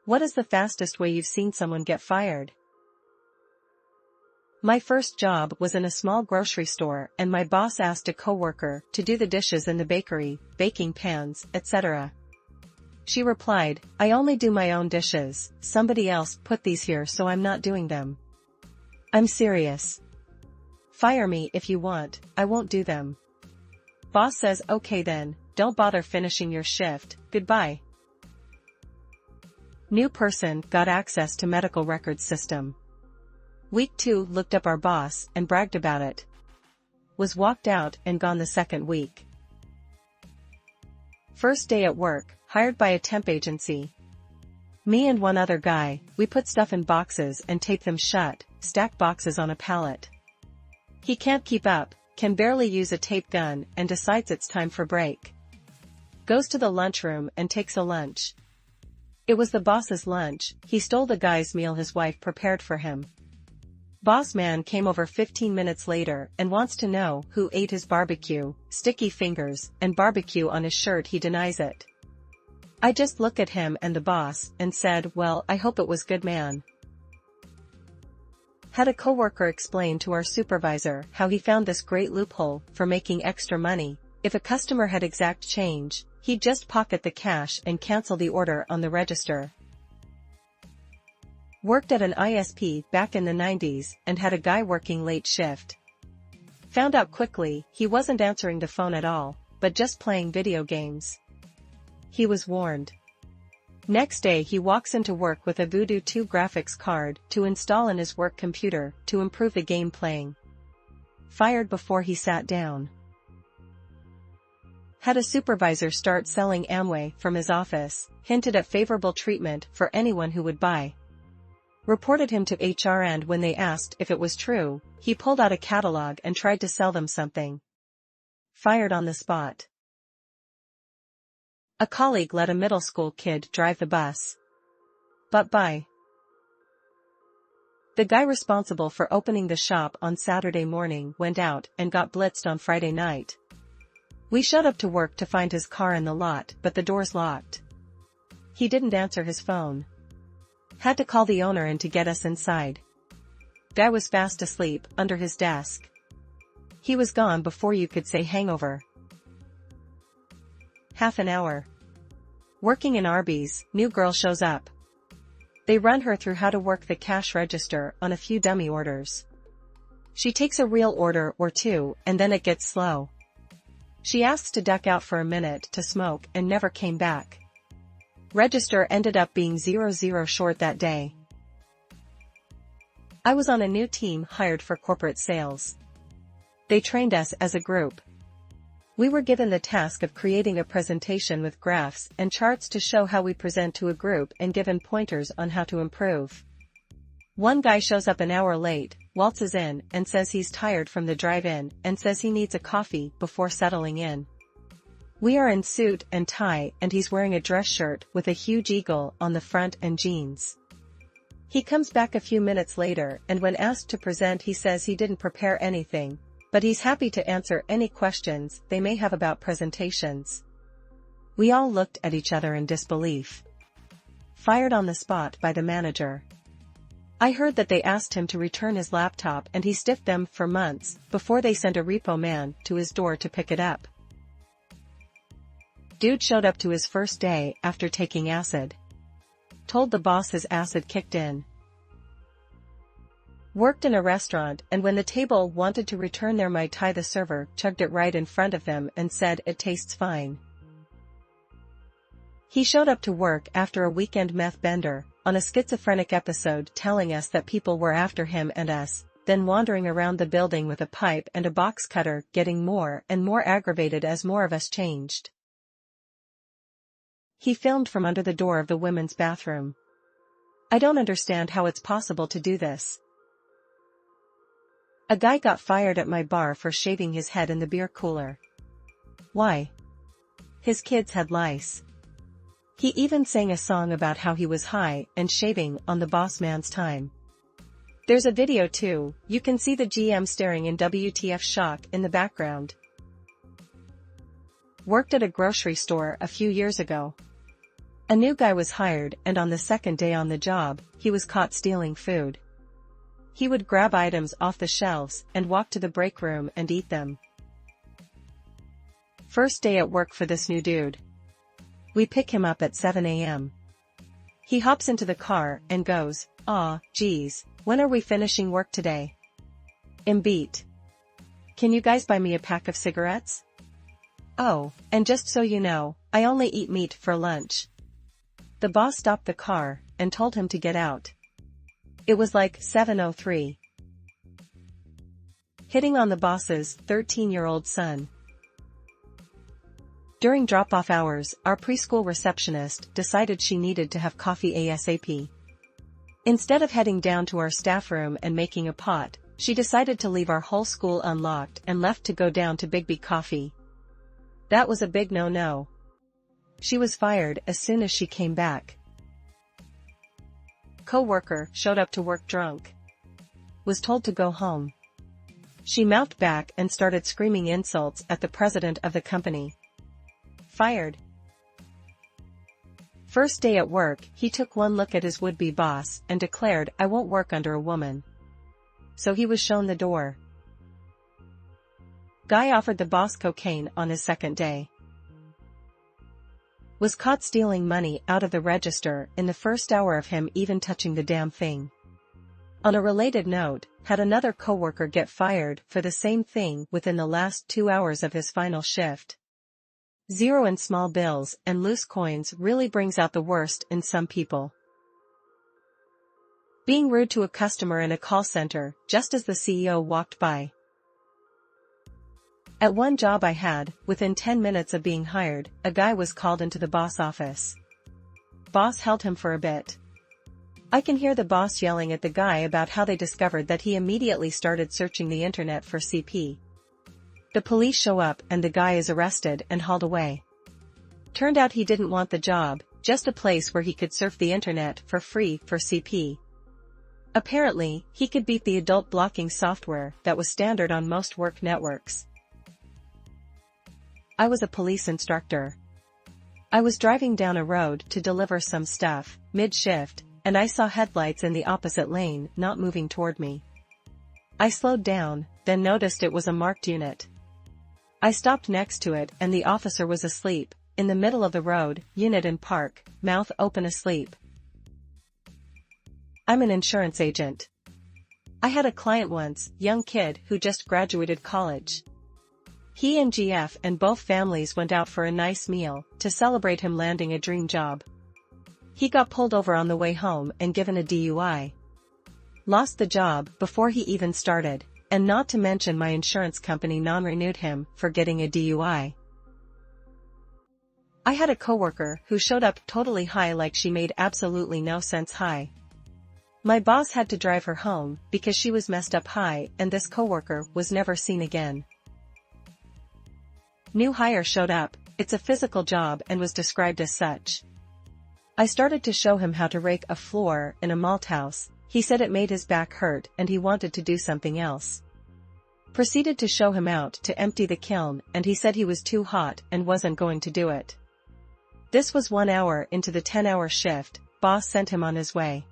What is the fastest way you've seen someone get fired? My first job was in a small grocery store, and my boss asked a coworker to do the dishes in the bakery, baking pans, etc. She replied, "I only do my own dishes, somebody else put these here so I'm not doing them." I'm serious. Fire me if you want, I won't do them. Boss says, "Okay then, don't bother finishing your shift, goodbye." New person got access to medical records system. Week 2 looked up our boss and bragged about it. Was walked out and gone the second week. First day at work, hired by a temp agency. Me and one other guy, we put stuff in boxes and tape them shut, stack boxes on a pallet. He can't keep up, can barely use a tape gun, and decides it's time for break. Goes to the lunchroom and takes a lunch. It was the boss's lunch, he stole the guy's meal his wife prepared for him. Boss man came over 15 minutes later and wants to know who ate his barbecue, sticky fingers, and barbecue on his shirt. He denies it. I just look at him and the boss and said, "Well, I hope it was good, man." Had a coworker explain to our supervisor how he found this great loophole for making extra money. If a customer had exact change, he'd just pocket the cash and cancel the order on the register. Worked at an ISP back in the 90s and had a guy working late shift. Found out quickly he wasn't answering the phone at all, but just playing video games. He was warned. Next day he walks into work with a Voodoo 2 graphics card to install in his work computer to improve the game playing. Fired before he sat down. Had a supervisor start selling Amway from his office, hinted at favorable treatment for anyone who would buy. Reported him to HR, and when they asked if it was true, he pulled out a catalog and tried to sell them something. Fired on the spot. A colleague let a middle school kid drive the bus. But bye. The guy responsible for opening the shop on Saturday morning went out and got blitzed on Friday night. We showed up to work to find his car in the lot, but the door's locked. He didn't answer his phone. Had to call the owner in to get us inside. Guy was fast asleep under his desk. He was gone before you could say hangover. Half an hour. Working in Arby's, new girl shows up. They run her through how to work the cash register on a few dummy orders. She takes a real order or two, and then it gets slow. She asks to duck out for a minute to smoke and never came back. Register ended up being 0 short that day. I was on a new team hired for corporate sales. They trained us as a group. We were given the task of creating a presentation with graphs and charts to show how we present to a group and given pointers on how to improve. One guy shows up an hour late, waltzes in and says he's tired from the drive-in and says he needs a coffee before settling in. We are in suit and tie and he's wearing a dress shirt with a huge eagle on the front and jeans. He comes back a few minutes later and when asked to present he says he didn't prepare anything, but he's happy to answer any questions they may have about presentations. We all looked at each other in disbelief. Fired on the spot by the manager. I heard that they asked him to return his laptop and he stiffed them for months before they sent a repo man to his door to pick it up. Dude showed up to his first day after taking acid. Told the boss his acid kicked in. Worked in a restaurant and when the table wanted to return their Mai Tai the server chugged it right in front of them and said it tastes fine. He showed up to work after a weekend meth bender, on a schizophrenic episode telling us that people were after him and us, then wandering around the building with a pipe and a box cutter getting more and more aggravated as more of us changed. He filmed from under the door of the women's bathroom. I don't understand how it's possible to do this. A guy got fired at my bar for shaving his head in the beer cooler. Why? His kids had lice. He even sang a song about how he was high and shaving on the boss man's time. There's a video too, you can see the GM staring in WTF shock in the background. Worked at a grocery store a few years ago. A new guy was hired, and on the second day on the job, he was caught stealing food. He would grab items off the shelves and walk to the break room and eat them. First day at work for this new dude. We pick him up at 7 a.m. He hops into the car and goes, "Aw, geez, when are we finishing work today? I'm beat. Can you guys buy me a pack of cigarettes? Oh, and just so you know, I only eat meat for lunch." The boss stopped the car and told him to get out. It was like 7:03. Hitting on the boss's 13-year-old son. During drop-off hours, our preschool receptionist decided she needed to have coffee ASAP. Instead of heading down to our staff room and making a pot, she decided to leave our whole school unlocked and left to go down to Bigby Coffee. That was a big no-no. She was fired as soon as she came back. Coworker showed up to work drunk. Was told to go home. She mouthed back and started screaming insults at the president of the company. Fired. First day at work, he took one look at his would-be boss and declared, "I won't work under a woman." So he was shown the door. Guy offered the boss cocaine on his second day. Was caught stealing money out of the register in the first hour of him even touching the damn thing. On a related note, had another coworker get fired for the same thing within the last 2 hours of his final shift. Zero and small bills and loose coins really brings out the worst in some people. Being rude to a customer in a call center just as the CEO walked by. At one job I had, within 10 minutes of being hired, a guy was called into the boss office. Boss held him for a bit. I can hear the boss yelling at the guy about how they discovered that he immediately started searching the internet for CP. The police show up and the guy is arrested and hauled away. Turned out he didn't want the job, just a place where he could surf the internet for free for CP. Apparently, he could beat the adult blocking software that was standard on most work networks. I was a police instructor. I was driving down a road to deliver some stuff, mid-shift, and I saw headlights in the opposite lane not moving toward me. I slowed down, then noticed it was a marked unit. I stopped next to it and the officer was asleep, in the middle of the road, unit in park, mouth open asleep. I'm an insurance agent. I had a client once, young kid who just graduated college. He and GF and both families went out for a nice meal to celebrate him landing a dream job. He got pulled over on the way home and given a DUI. Lost the job before he even started, and not to mention my insurance company non-renewed him for getting a DUI. I had a coworker who showed up totally high like she made absolutely no sense high. My boss had to drive her home because she was messed up high and this coworker was never seen again. New hire showed up, it's a physical job and was described as such. I started to show him how to rake a floor in a malt house. He said it made his back hurt and he wanted to do something else. Proceeded to show him out to empty the kiln and he said he was too hot and wasn't going to do it. This was 1 hour into the 10-hour shift, boss sent him on his way.